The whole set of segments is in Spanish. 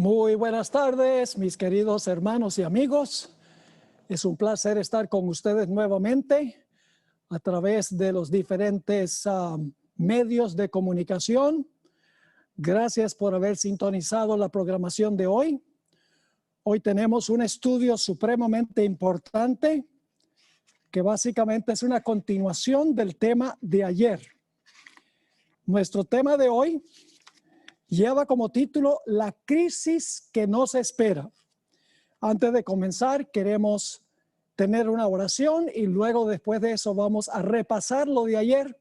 Muy buenas tardes, mis queridos hermanos y amigos. Es un placer estar con ustedes nuevamente a través de los diferentes medios de comunicación. Gracias por haber sintonizado la programación de hoy. Hoy tenemos un estudio supremamente importante que básicamente es una continuación del tema de ayer. Nuestro tema de hoy lleva como título La crisis que nos espera. Antes de comenzar, queremos tener una oración y luego después de eso vamos a repasar lo de ayer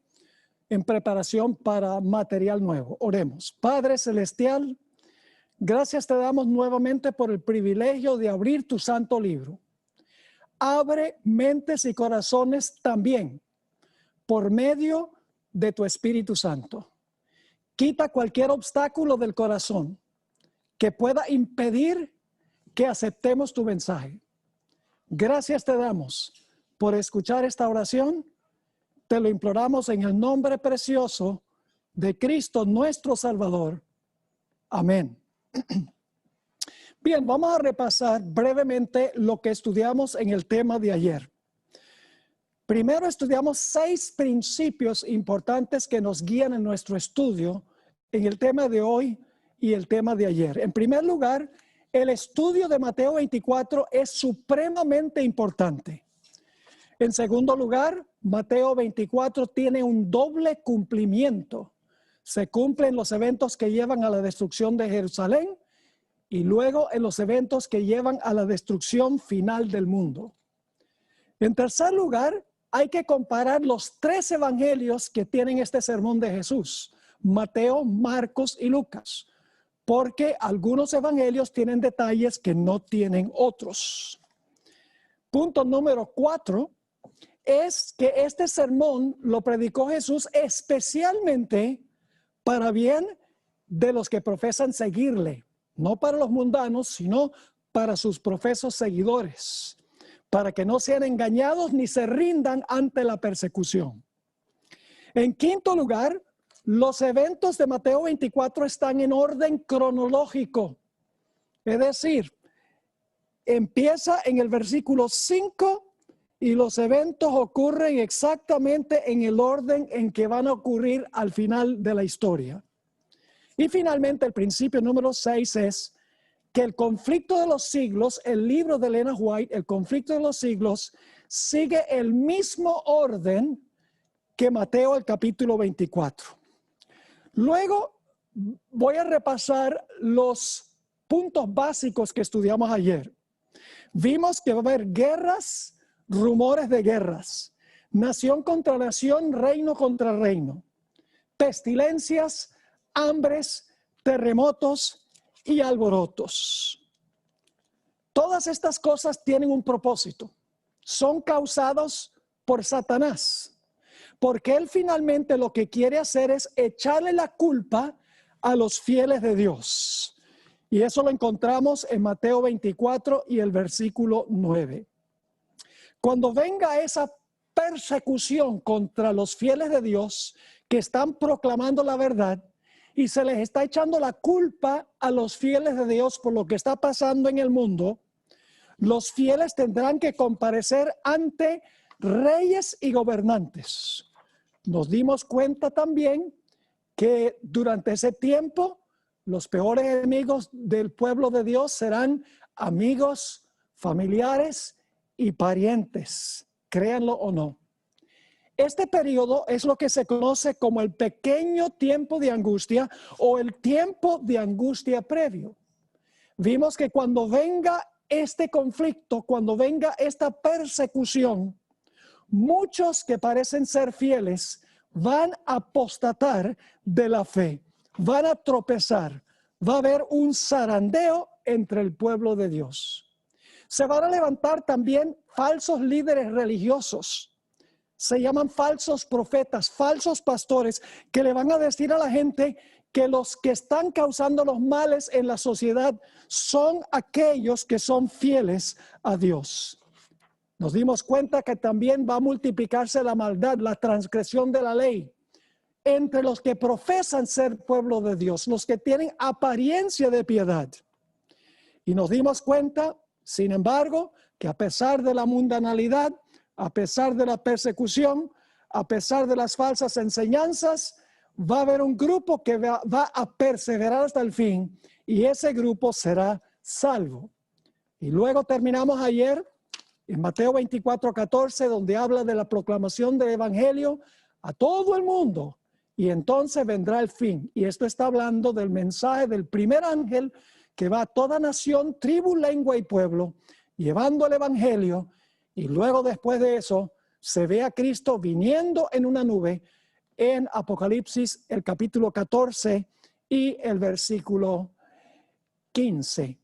en preparación para material nuevo. Oremos. Padre Celestial, gracias te damos nuevamente por el privilegio de abrir tu santo libro. Abre mentes y corazones también por medio de tu Espíritu Santo. Quita cualquier obstáculo del corazón que pueda impedir que aceptemos tu mensaje. Gracias te damos por escuchar esta oración. Te lo imploramos en el nombre precioso de Cristo nuestro Salvador. Amén. Bien, vamos a repasar brevemente lo que estudiamos en el tema de ayer. Primero estudiamos 6 principios importantes que nos guían en nuestro estudio en el tema de hoy y el tema de ayer. En primer lugar, el estudio de Mateo 24 es supremamente importante. En segundo lugar, Mateo 24 tiene un doble cumplimiento. Se cumplen los eventos que llevan a la destrucción de Jerusalén y luego en los eventos que llevan a la destrucción final del mundo. En tercer lugar, hay que comparar los 3 evangelios que tienen este sermón de Jesús: Mateo, Marcos y Lucas, porque algunos evangelios tienen detalles que no tienen otros. Punto número 4 es que este sermón lo predicó Jesús especialmente para bien de los que profesan seguirle, no para los mundanos, sino para sus profesos seguidores, para que no sean engañados ni se rindan ante la persecución. En quinto lugar, los eventos de Mateo 24 están en orden cronológico. Es decir, empieza en el versículo 5 y los eventos ocurren exactamente en el orden en que van a ocurrir al final de la historia. Y finalmente, el principio número 6 es que el conflicto de los siglos, el libro de Elena White, el conflicto de los siglos, sigue el mismo orden que Mateo el capítulo 24. Luego voy a repasar los puntos básicos que estudiamos ayer. Vimos que va a haber guerras, rumores de guerras, nación contra nación, reino contra reino, pestilencias, hambres, terremotos y alborotos. Todas estas cosas tienen un propósito. Son causados por Satanás, porque él finalmente lo que quiere hacer es echarle la culpa a los fieles de Dios. Y eso lo encontramos en Mateo 24 y el versículo 9. Cuando venga esa persecución contra los fieles de Dios que están proclamando la verdad y se les está echando la culpa a los fieles de Dios por lo que está pasando en el mundo, los fieles tendrán que comparecer ante reyes y gobernantes. Nos dimos cuenta también que durante ese tiempo los peores enemigos del pueblo de Dios serán amigos, familiares y parientes, créanlo o no. Este periodo es lo que se conoce como el pequeño tiempo de angustia o el tiempo de angustia previo. Vimos que cuando venga este conflicto, cuando venga esta persecución, muchos que parecen ser fieles van a apostatar de la fe, van a tropezar, va a haber un zarandeo entre el pueblo de Dios. Se van a levantar también falsos líderes religiosos, se llaman falsos profetas, falsos pastores, que le van a decir a la gente que los que están causando los males en la sociedad son aquellos que son fieles a Dios. Nos dimos cuenta que también va a multiplicarse la maldad, la transgresión de la ley entre los que profesan ser pueblo de Dios, los que tienen apariencia de piedad. Y nos dimos cuenta, sin embargo, que a pesar de la mundanalidad, a pesar de la persecución, a pesar de las falsas enseñanzas, va a haber un grupo que va a perseverar hasta el fin y ese grupo será salvo. Y luego terminamos ayer en Mateo 24:14, donde habla de la proclamación del evangelio a todo el mundo. Y entonces vendrá el fin. Y esto está hablando del mensaje del primer ángel que va a toda nación, tribu, lengua y pueblo, llevando el evangelio. Y luego después de eso se ve a Cristo viniendo en una nube en Apocalipsis, el capítulo 14 y el versículo 15.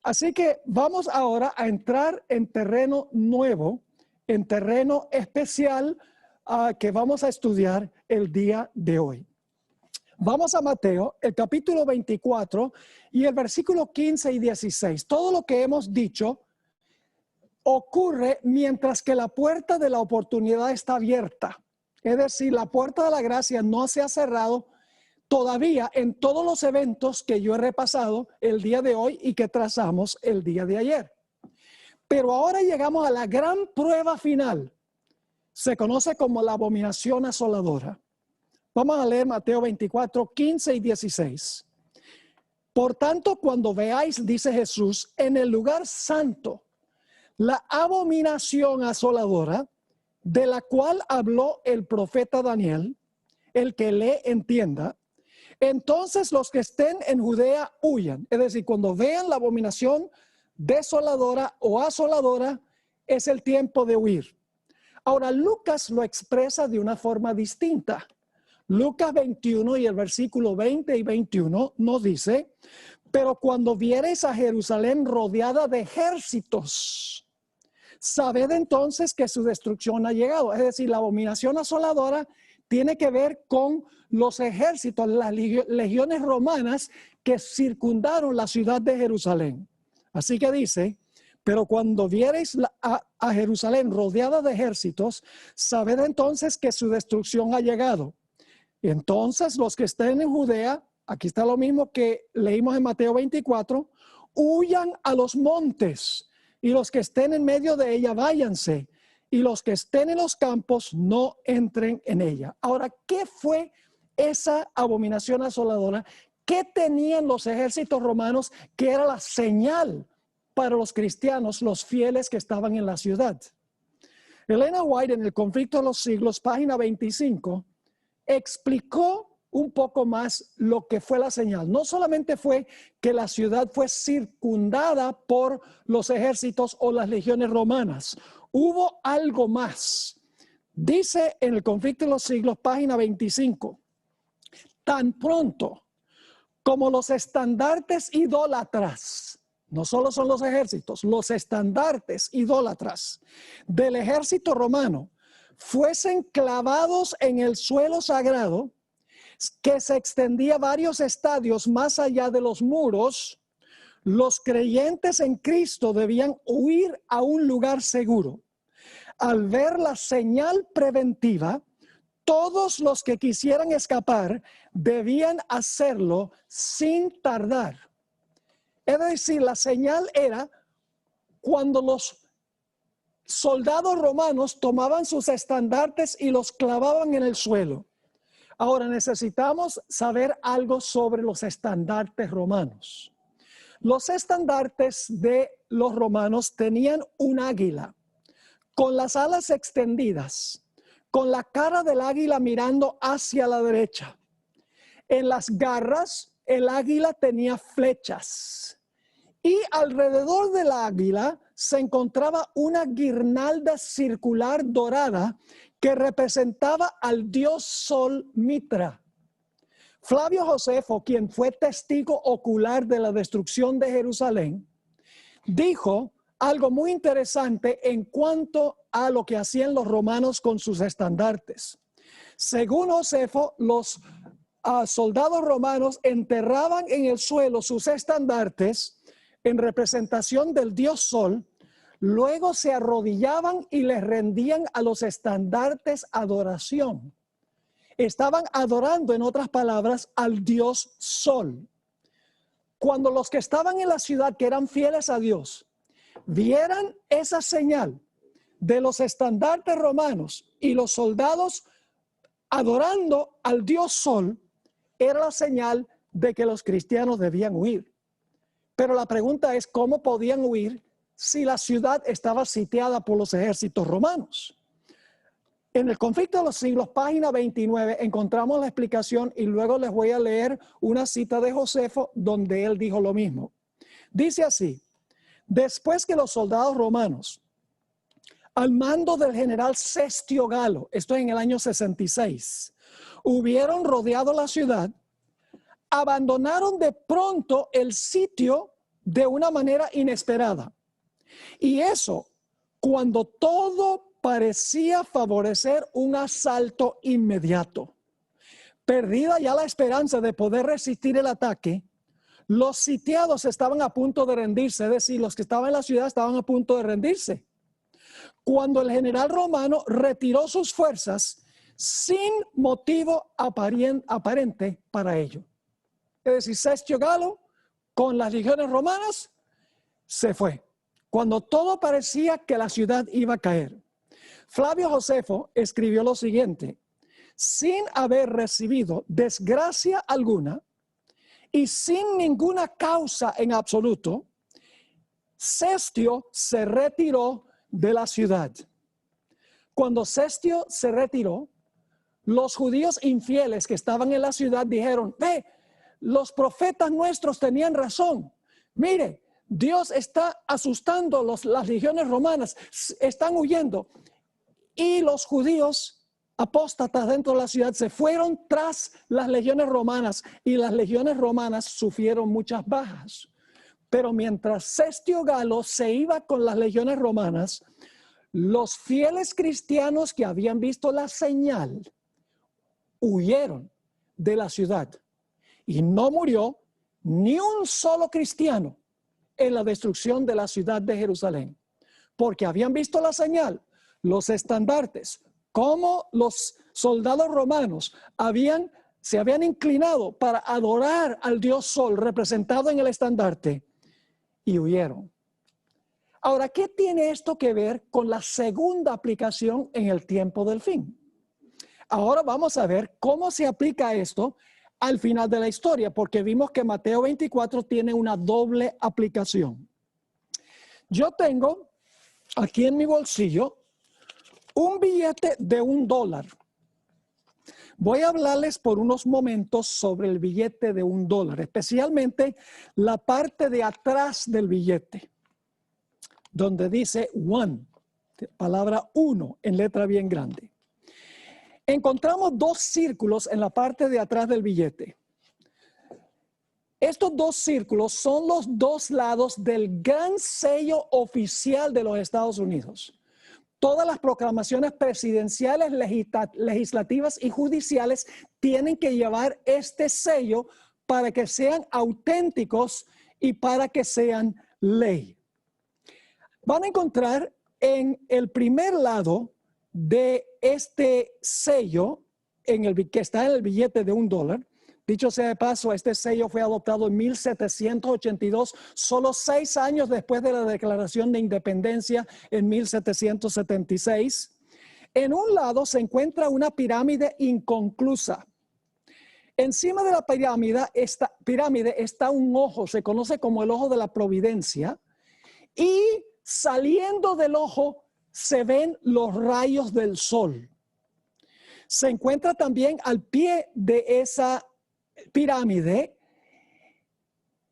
Así que vamos ahora a entrar en terreno nuevo, en terreno especial que vamos a estudiar el día de hoy. Vamos a Mateo, el capítulo 24 y el versículo 15 y 16. Todo lo que hemos dicho ocurre mientras que la puerta de la oportunidad está abierta. Es decir, la puerta de la gracia no se ha cerrado todavía en todos los eventos que yo he repasado el día de hoy y que trazamos el día de ayer. Pero ahora llegamos a la gran prueba final. Se conoce como la abominación asoladora. Vamos a leer Mateo 24, 15 y 16. Por tanto, cuando veáis, dice Jesús, en el lugar santo, la abominación asoladora, de la cual habló el profeta Daniel, el que lee entienda, entonces los que estén en Judea huyan. Es decir, cuando vean la abominación desoladora o asoladora, es el tiempo de huir. Ahora, Lucas lo expresa de una forma distinta. Lucas 21 y el versículo 20 y 21 nos dice, pero cuando viereis a Jerusalén rodeada de ejércitos, sabed entonces que su destrucción ha llegado. Es decir, la abominación asoladora tiene que ver con los ejércitos, las legiones romanas que circundaron la ciudad de Jerusalén. Así que dice, pero cuando viereis a Jerusalén rodeada de ejércitos, sabed entonces que su destrucción ha llegado. Entonces los que estén en Judea, aquí está lo mismo que leímos en Mateo 24, huyan a los montes, y los que estén en medio de ella, váyanse, y los que estén en los campos, no entren en ella. Ahora, ¿qué fue esa abominación asoladora? ¿Qué tenían los ejércitos romanos que era la señal para los cristianos, los fieles que estaban en la ciudad? Elena White, en El conflicto de los siglos, página 25, explicó un poco más lo que fue la señal. No solamente fue que la ciudad fue circundada por los ejércitos o las legiones romanas. Hubo algo más. Dice en El conflicto de los siglos, página 25, tan pronto como los estandartes idólatras, no solo son los ejércitos, los estandartes idólatras del ejército romano fuesen clavados en el suelo sagrado, que se extendía varios estadios más allá de los muros, los creyentes en Cristo debían huir a un lugar seguro. Al ver la señal preventiva, todos los que quisieran escapar debían hacerlo sin tardar. Es decir, la señal era cuando los soldados romanos tomaban sus estandartes y los clavaban en el suelo. Ahora necesitamos saber algo sobre los estandartes romanos. Los estandartes de los romanos tenían un águila con las alas extendidas, con la cara del águila mirando hacia la derecha. En las garras, el águila tenía flechas y alrededor del águila se encontraba una guirnalda circular dorada que representaba al dios Sol Mitra. Flavio Josefo, quien fue testigo ocular de la destrucción de Jerusalén, dijo algo muy interesante en cuanto a lo que hacían los romanos con sus estandartes. Según Josefo, los soldados romanos enterraban en el suelo sus estandartes en representación del dios Sol. Luego se arrodillaban y les rendían a los estandartes adoración. Estaban adorando, en otras palabras, al dios Sol. Cuando los que estaban en la ciudad, que eran fieles a Dios, vieran esa señal de los estandartes romanos y los soldados adorando al Dios Sol, era la señal de que los cristianos debían huir. Pero la pregunta es, ¿cómo podían huir si la ciudad estaba sitiada por los ejércitos romanos? En el Conflicto de los Siglos, página 29, encontramos la explicación y luego les voy a leer una cita de Josefo donde él dijo lo mismo. Dice así: después que los soldados romanos, al mando del general Cestio Galo, esto en el año 66, hubieron rodeado la ciudad, abandonaron de pronto el sitio de una manera inesperada. Y eso, cuando todo parecía favorecer un asalto inmediato. Perdida ya la esperanza de poder resistir el ataque, los sitiados estaban a punto de rendirse, es decir, los que estaban en la ciudad estaban a punto de rendirse. Cuando el general romano retiró sus fuerzas sin motivo aparente para ello. Es decir, Cestio Galo con las legiones romanas se fue, cuando todo parecía que la ciudad iba a caer. Flavio Josefo escribió lo siguiente: sin haber recibido desgracia alguna y sin ninguna causa en absoluto, Cestio se retiró de la ciudad. Cuando Cestio se retiró, los judíos infieles que estaban en la ciudad dijeron: ve, los profetas nuestros tenían razón. Mire, Dios está asustando las legiones romanas, están huyendo. Y los judíos apóstatas dentro de la ciudad se fueron tras las legiones romanas y las legiones romanas sufrieron muchas bajas. Pero mientras Cestio Galo se iba con las legiones romanas, los fieles cristianos que habían visto la señal huyeron de la ciudad y no murió ni un solo cristiano en la destrucción de la ciudad de Jerusalén, porque habían visto la señal. Los estandartes, como los soldados romanos se habían inclinado para adorar al Dios Sol representado en el estandarte y huyeron. Ahora, ¿qué tiene esto que ver con la segunda aplicación en el tiempo del fin? Ahora vamos a ver cómo se aplica esto al final de la historia, porque vimos que Mateo 24 tiene una doble aplicación. Yo tengo aquí en mi bolsillo un billete de $1. Voy a hablarles por unos momentos sobre el billete de $1, especialmente la parte de atrás del billete, donde dice one, palabra uno en letra bien grande. Encontramos dos círculos en la parte de atrás del billete. Estos dos círculos son los dos lados del gran sello oficial de los Estados Unidos. Todas las proclamaciones presidenciales, legislativas y judiciales tienen que llevar este sello para que sean auténticos y para que sean ley. Van a encontrar en el primer lado de este sello, que está en el billete de $1, dicho sea de paso, este sello fue adoptado en 1782, solo 6 años después de la Declaración de Independencia en 1776. En un lado se encuentra una pirámide inconclusa. Encima de la pirámide está un ojo, se conoce como el ojo de la providencia, y saliendo del ojo se ven los rayos del sol. Se encuentra también al pie de esa pirámide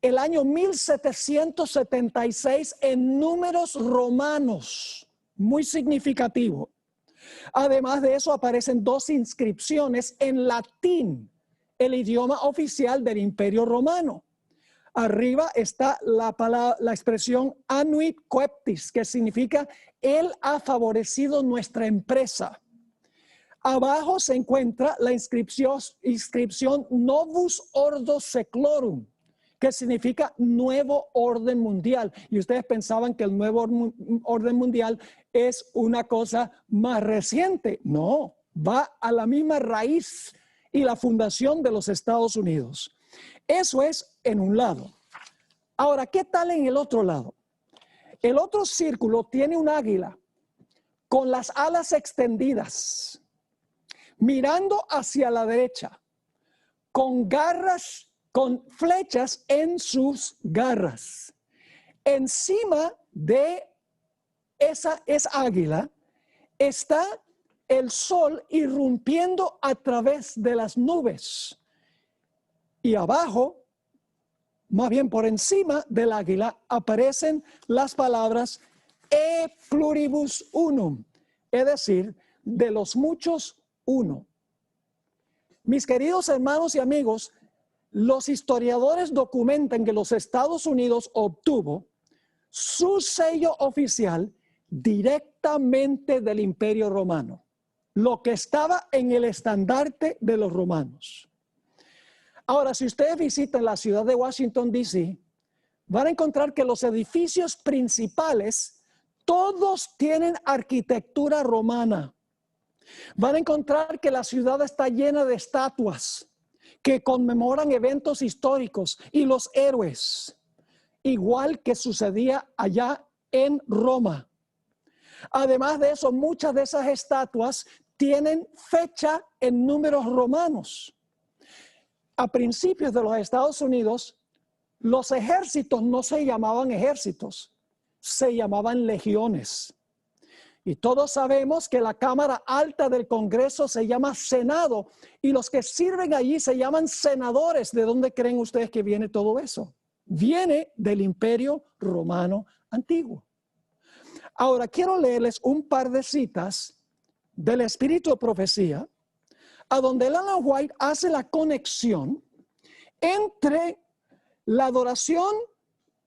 el año 1776 en números romanos, muy significativo. Además de eso aparecen 2 inscripciones en latín, el idioma oficial del Imperio Romano. Arriba está la expresión annuit coeptis, que significa él ha favorecido nuestra empresa. Abajo se encuentra la inscripción Novus Ordo Seclorum, que significa nuevo orden mundial. Y ustedes pensaban que el nuevo orden mundial es una cosa más reciente. No, va a la misma raíz y la fundación de los Estados Unidos. Eso es en un lado. Ahora, ¿qué tal en el otro lado? El otro círculo tiene un águila con las alas extendidas, mirando hacia la derecha, con garras, con flechas en sus garras. Encima de esa águila está el sol irrumpiendo a través de las nubes. Y abajo, más bien por encima del águila, aparecen las palabras e pluribus unum, es decir, de los muchos uno. Mis queridos hermanos y amigos, los historiadores documentan que los Estados Unidos obtuvo su sello oficial directamente del Imperio Romano, lo que estaba en el estandarte de los romanos. Ahora, si ustedes visitan la ciudad de Washington, D.C., van a encontrar que los edificios principales, todos tienen arquitectura romana. Van a encontrar que la ciudad está llena de estatuas que conmemoran eventos históricos y los héroes, igual que sucedía allá en Roma. Además de eso, muchas de esas estatuas tienen fecha en números romanos. A principios de los Estados Unidos, los ejércitos no se llamaban ejércitos, se llamaban legiones. Y todos sabemos que la Cámara Alta del Congreso se llama Senado y los que sirven allí se llaman senadores. ¿De dónde creen ustedes que viene todo eso? Viene del Imperio Romano Antiguo. Ahora quiero leerles un par de citas del Espíritu de Profecía, a donde Ellen White hace la conexión entre la adoración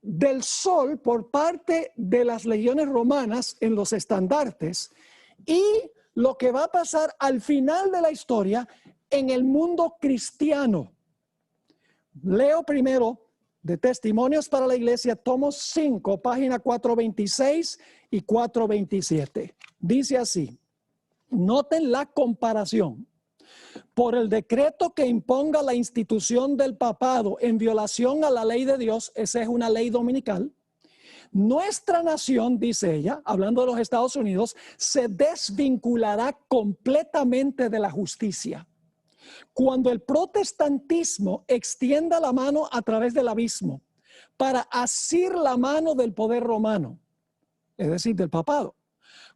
del sol por parte de las legiones romanas en los estandartes y lo que va a pasar al final de la historia en el mundo cristiano. Leo primero de Testimonios para la Iglesia, tomo 5, página 426 y 427. Dice así, noten la comparación. Por el decreto que imponga la institución del papado en violación a la ley de Dios, esa es una ley dominical, nuestra nación, dice ella, hablando de los Estados Unidos, se desvinculará completamente de la justicia. Cuando el protestantismo extienda la mano a través del abismo para asir la mano del poder romano, es decir, del papado,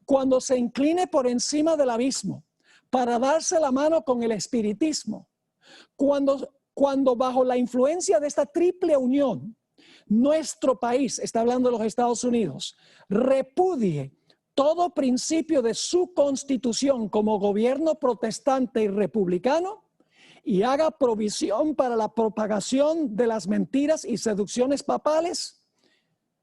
cuando se incline por encima del abismo para darse la mano con el espiritismo, cuando bajo la influencia de esta triple unión, nuestro país, está hablando de los Estados Unidos, repudie todo principio de su constitución como gobierno protestante y republicano y haga provisión para la propagación de las mentiras y seducciones papales,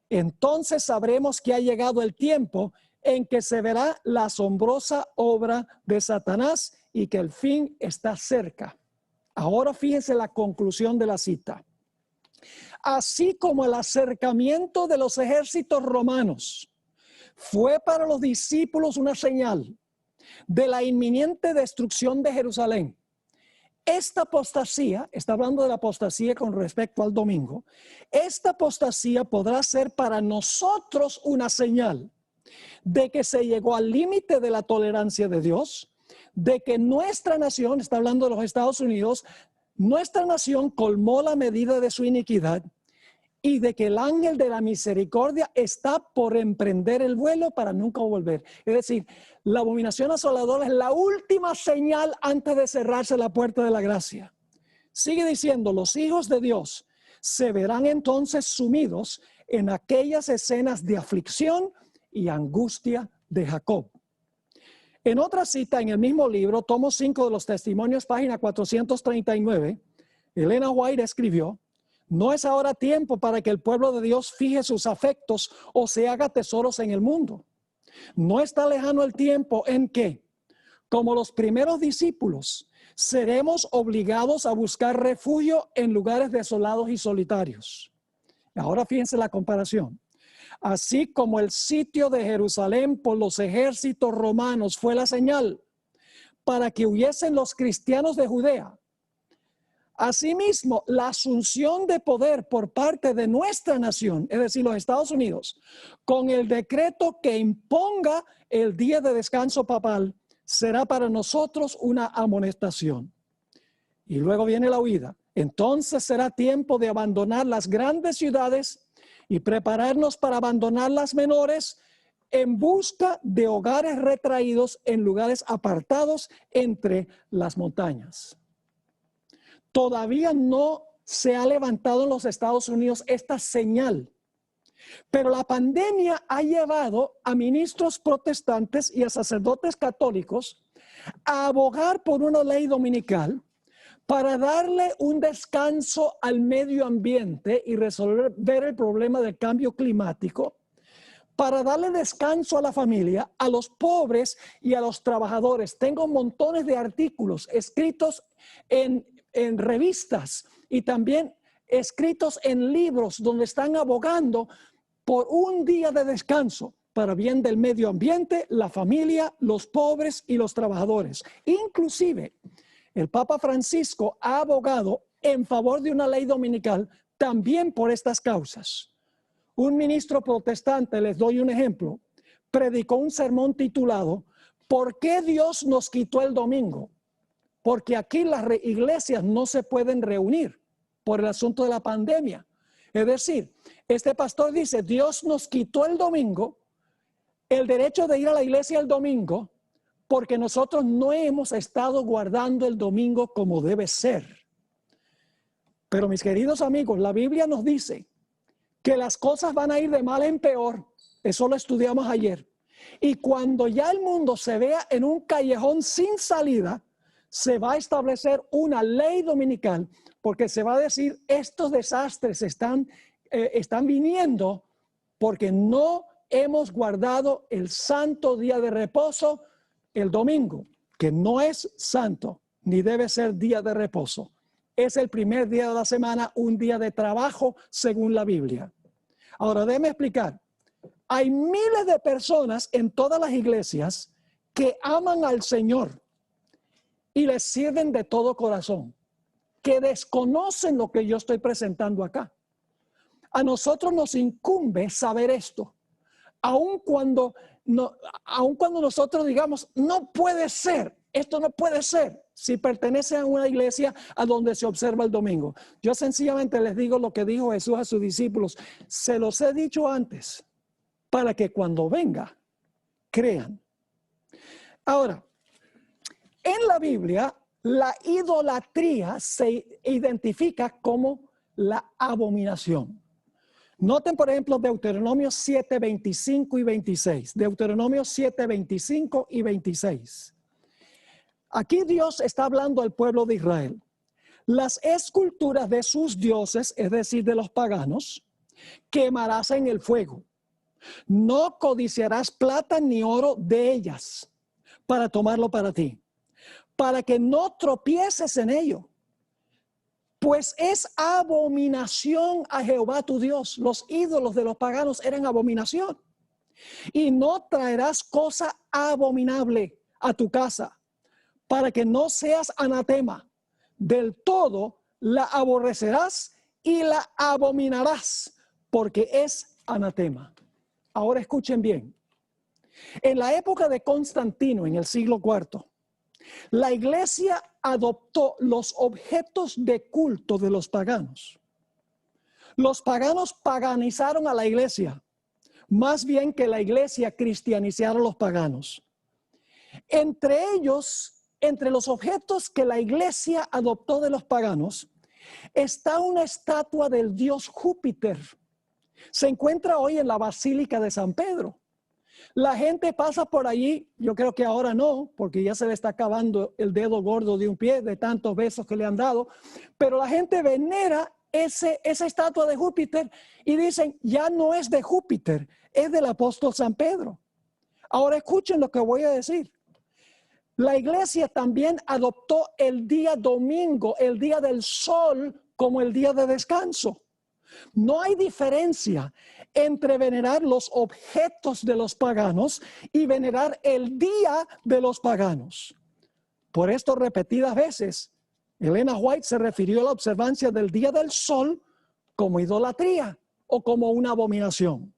entonces sabremos que ha llegado el tiempo en que se verá la asombrosa obra de Satanás y que el fin está cerca. Ahora fíjense la conclusión de la cita. Así como el acercamiento de los ejércitos romanos fue para los discípulos una señal de la inminente destrucción de Jerusalén, esta apostasía, está hablando de la apostasía con respecto al domingo, esta apostasía podrá ser para nosotros una señal de que se llegó al límite de la tolerancia de Dios, de que nuestra nación, está hablando de los Estados Unidos, nuestra nación colmó la medida de su iniquidad y de que el ángel de la misericordia está por emprender el vuelo para nunca volver. Es decir, la abominación asoladora es la última señal antes de cerrarse la puerta de la gracia. Sigue diciendo, los hijos de Dios se verán entonces sumidos en aquellas escenas de aflicción y angustia de Jacob. En otra cita en el mismo libro, tomo 5 de los Testimonios, página 439, Elena White escribió, no es ahora tiempo para que el pueblo de Dios fije sus afectos o se haga tesoros en el mundo. No está lejano el tiempo en que, como los primeros discípulos, seremos obligados a buscar refugio en lugares desolados y solitarios. Ahora fíjense la comparación. Así como el sitio de Jerusalén por los ejércitos romanos fue la señal para que huyesen los cristianos de Judea, Asimismo, la asunción de poder por parte de nuestra nación, es decir, los Estados Unidos, con el decreto que imponga el día de descanso papal, será para nosotros una amonestación. Y luego viene la huida. Entonces será tiempo de abandonar las grandes ciudades y prepararnos para abandonar las menores en busca de hogares retraídos en lugares apartados entre las montañas. Todavía no se ha levantado en los Estados Unidos esta señal, pero la pandemia ha llevado a ministros protestantes y a sacerdotes católicos a abogar por una ley dominical para darle un descanso al medio ambiente y resolver el problema del cambio climático, para darle descanso a la familia, a los pobres y a los trabajadores. Tengo montones de artículos escritos en revistas y también escritos en libros donde están abogando por un día de descanso para bien del medio ambiente, la familia, los pobres y los trabajadores. Inclusive, el Papa Francisco ha abogado en favor de una ley dominical también por estas causas. Un ministro protestante, les doy un ejemplo, predicó un sermón titulado ¿Por qué Dios nos quitó el domingo? Porque aquí las iglesias no se pueden reunir por el asunto de la pandemia. Es decir, este pastor dice, Dios nos quitó el domingo, el derecho de ir a la iglesia el domingo, porque nosotros no hemos estado guardando el domingo como debe ser. Pero mis queridos amigos, la Biblia nos dice que las cosas van a ir de mal en peor. Eso lo estudiamos ayer. Y cuando ya el mundo se vea en un callejón sin salida, se va a establecer una ley dominical, porque se va a decir, estos desastres están viniendo porque no hemos guardado el santo día de reposo, el domingo, que no es santo, ni debe ser día de reposo. Es el primer día de la semana, un día de trabajo según la Biblia. Ahora, déjeme explicar. Hay miles de personas en todas las iglesias que aman al Señor y les sirven de todo corazón, que desconocen lo que yo estoy presentando acá. A nosotros nos incumbe saber esto, aun cuando nosotros digamos, no puede ser, esto no puede ser, si pertenece a una iglesia a donde se observa el domingo. Yo sencillamente les digo lo que dijo Jesús a sus discípulos, se los he dicho antes, para que cuando venga, crean. Ahora, en la Biblia, la idolatría se identifica como la abominación. Noten, por ejemplo, Deuteronomio 7, 25 y 26. Deuteronomio 7, 25 y 26. Aquí Dios está hablando al pueblo de Israel. Las esculturas de sus dioses, es decir, de los paganos, quemarás en el fuego. No codiciarás plata ni oro de ellas para tomarlo para ti, para que no tropieces en ello. Pues es abominación a Jehová tu Dios. Los ídolos de los paganos eran abominación. Y no traerás cosa abominable a tu casa, para que no seas anatema. Del todo la aborrecerás y la abominarás, porque es anatema. Ahora escuchen bien. En la época de Constantino, en el siglo IV, la iglesia adoptó los objetos de culto de los paganos. Los paganos paganizaron a la iglesia, más bien que la iglesia cristianizara a los paganos. Entre ellos, entre los objetos que la iglesia adoptó de los paganos, está una estatua del dios Júpiter. Se encuentra hoy en la Basílica de San Pedro. La gente pasa por allí, yo creo que ahora no, porque ya se le está acabando el dedo gordo de un pie de tantos besos que le han dado, pero la gente venera esa estatua de Júpiter y dicen, ya no es de Júpiter, es del apóstol San Pedro. Ahora escuchen lo que voy a decir. La iglesia también adoptó el día domingo, el día del sol, como el día de descanso. No hay diferencia entre venerar los objetos de los paganos y venerar el día de los paganos. Por esto repetidas veces Elena White se refirió a la observancia del día del sol como idolatría o como una abominación.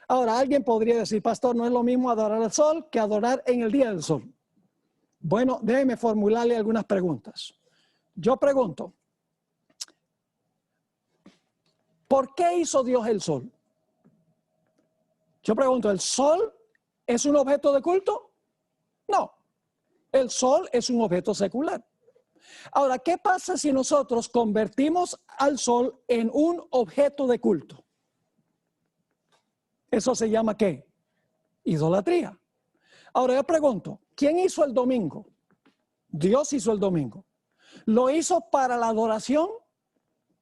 Ahora, alguien podría decir, pastor, no es lo mismo adorar al sol que adorar en el día del sol. Bueno, déjeme formularle algunas preguntas. Yo pregunto, ¿por qué hizo Dios el sol? Yo pregunto, ¿el sol es un objeto de culto? No, el sol es un objeto secular. Ahora, ¿qué pasa si nosotros convertimos al sol en un objeto de culto? Eso se llama ¿qué? Idolatría. Ahora yo pregunto, ¿quién hizo el domingo? Dios hizo el domingo. ¿Lo hizo para la adoración?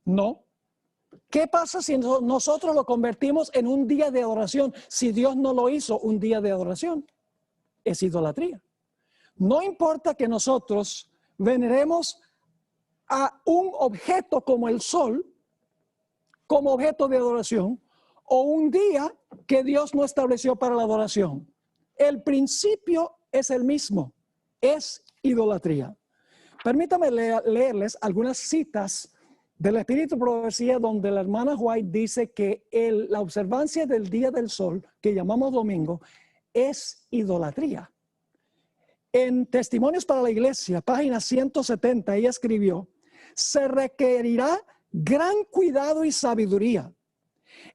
No. ¿Qué pasa si nosotros lo convertimos en un día de adoración si Dios no lo hizo un día de adoración? Es idolatría. No importa que nosotros veneremos a un objeto como el sol, como objeto de adoración, o un día que Dios no estableció para la adoración. El principio es el mismo, es idolatría. Permítame leerles algunas citas del Espíritu de Profecía donde la hermana White dice que la observancia del día del sol, que llamamos domingo, es idolatría. En Testimonios para la Iglesia, página 170, ella escribió, se requerirá gran cuidado y sabiduría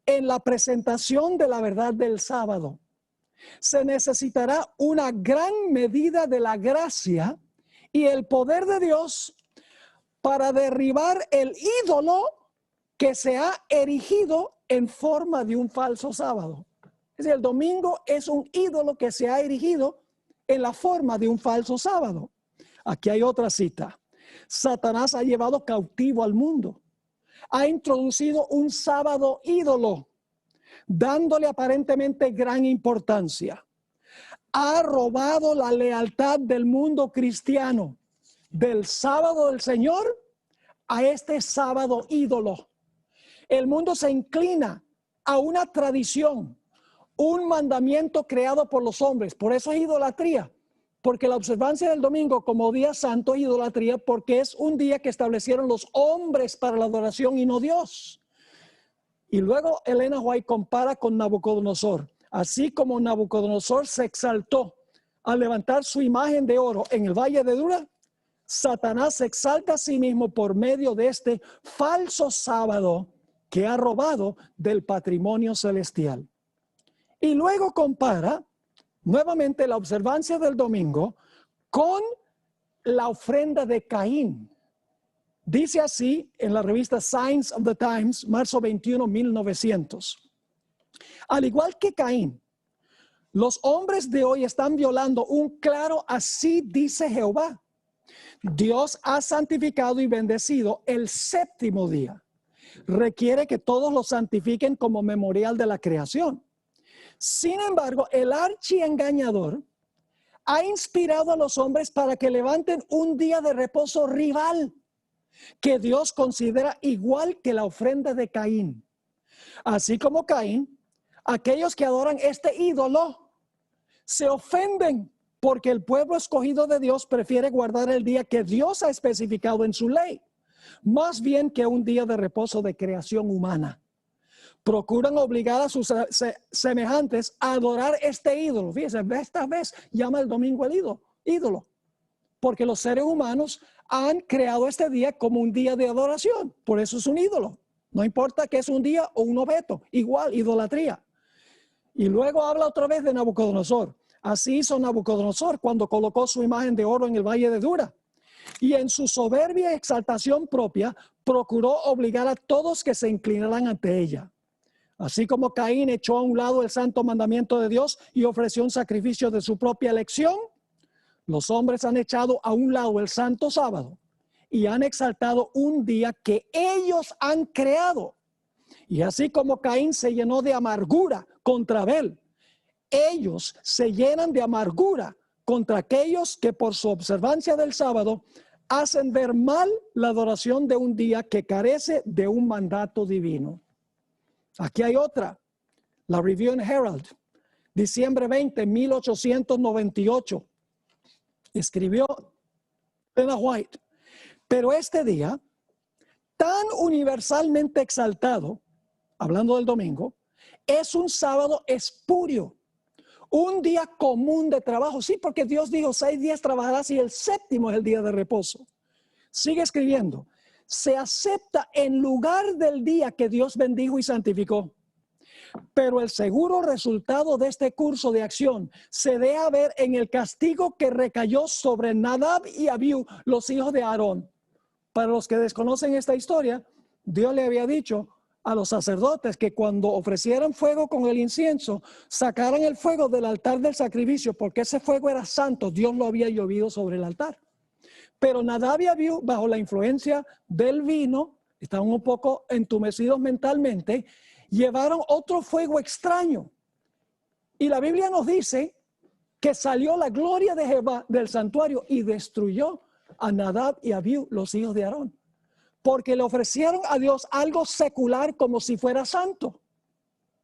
en la presentación de la verdad del sábado. Se necesitará una gran medida de la gracia y el poder de Dios para derribar el ídolo que se ha erigido en forma de un falso sábado. Es decir, el domingo es un ídolo que se ha erigido en la forma de un falso sábado. Aquí hay otra cita. Satanás ha llevado cautivo al mundo. Ha introducido un sábado ídolo, dándole aparentemente gran importancia. Ha robado la lealtad del mundo cristiano, del sábado del Señor a este sábado ídolo. El mundo se inclina a una tradición, un mandamiento creado por los hombres. Por eso es idolatría, porque la observancia del domingo como día santo es idolatría, porque es un día que establecieron los hombres para la adoración y no Dios. Y luego Elena White compara con Nabucodonosor. Así como Nabucodonosor se exaltó al levantar su imagen de oro en el valle de Dura, Satanás se exalta a sí mismo por medio de este falso sábado que ha robado del patrimonio celestial. Y luego compara nuevamente la observancia del domingo con la ofrenda de Caín. Dice así en la revista Signs of the Times, marzo 21, 1900. Al igual que Caín, los hombres de hoy están violando un claro así dice Jehová. Dios ha santificado y bendecido el séptimo día. Requiere que todos lo santifiquen como memorial de la creación. Sin embargo, el archiengañador ha inspirado a los hombres para que levanten un día de reposo rival que Dios considera igual que la ofrenda de Caín. Así como Caín, aquellos que adoran este ídolo se ofenden porque el pueblo escogido de Dios prefiere guardar el día que Dios ha especificado en su ley, más bien que un día de reposo de creación humana. Procuran obligar a sus semejantes a adorar este ídolo. Fíjense, esta vez llama el domingo el ídolo, porque los seres humanos han creado este día como un día de adoración. Por eso es un ídolo. No importa que es un día o un objeto, igual, idolatría. Y luego habla otra vez de Nabucodonosor. Así hizo Nabucodonosor cuando colocó su imagen de oro en el valle de Dura. Y en su soberbia exaltación propia, procuró obligar a todos que se inclinaran ante ella. Así como Caín echó a un lado el santo mandamiento de Dios y ofreció un sacrificio de su propia elección, los hombres han echado a un lado el santo sábado y han exaltado un día que ellos han creado. Y así como Caín se llenó de amargura contra Abel, ellos se llenan de amargura contra aquellos que por su observancia del sábado hacen ver mal la adoración de un día que carece de un mandato divino. Aquí hay otra, la Review and Herald, diciembre 20, 1898. Escribió Elena White: Pero este día, tan universalmente exaltado, hablando del domingo, es un sábado espurio, un día común de trabajo. Sí, porque Dios dijo 6 días trabajarás y el séptimo es el día de reposo. Sigue escribiendo. Se acepta en lugar del día que Dios bendijo y santificó. Pero el seguro resultado de este curso de acción se deja ver en el castigo que recayó sobre Nadab y Abiú, los hijos de Aarón. Para los que desconocen esta historia, Dios le había dicho a los sacerdotes que cuando ofrecieran fuego con el incienso, sacaran el fuego del altar del sacrificio, porque ese fuego era santo, Dios lo había llovido sobre el altar. Pero Nadab y Abiú, bajo la influencia del vino, estaban un poco entumecidos mentalmente, llevaron otro fuego extraño. Y la Biblia nos dice que salió la gloria de Jehová del santuario y destruyó a Nadab y Abiú, los hijos de Aarón, porque le ofrecieron a Dios algo secular como si fuera santo.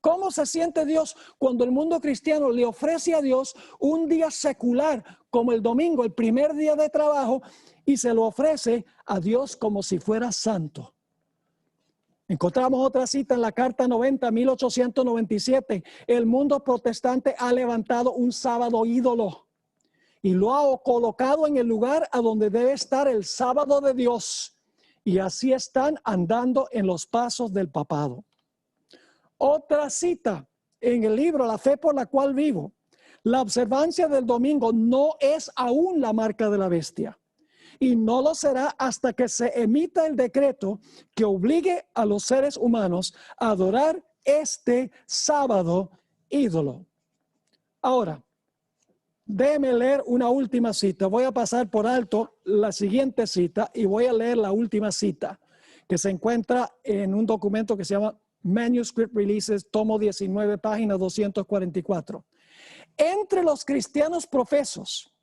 ¿Cómo se siente Dios cuando el mundo cristiano le ofrece a Dios un día secular como el domingo, el primer día de trabajo, y se lo ofrece a Dios como si fuera santo? Encontramos otra cita en la Carta 90, 1897. El mundo protestante ha levantado un sábado ídolo y lo ha colocado en el lugar a donde debe estar el sábado de Dios. Y así están andando en los pasos del papado. Otra cita en el libro La fe por la cual vivo. La observancia del domingo no es aún la marca de la bestia. Y no lo será hasta que se emita el decreto que obligue a los seres humanos a adorar este sábado ídolo. Ahora, déjeme leer una última cita. Voy a pasar por alto la siguiente cita y voy a leer la última cita que se encuentra en un documento que se llama Manuscript Releases, tomo 19, página 244. Entre los cristianos profesos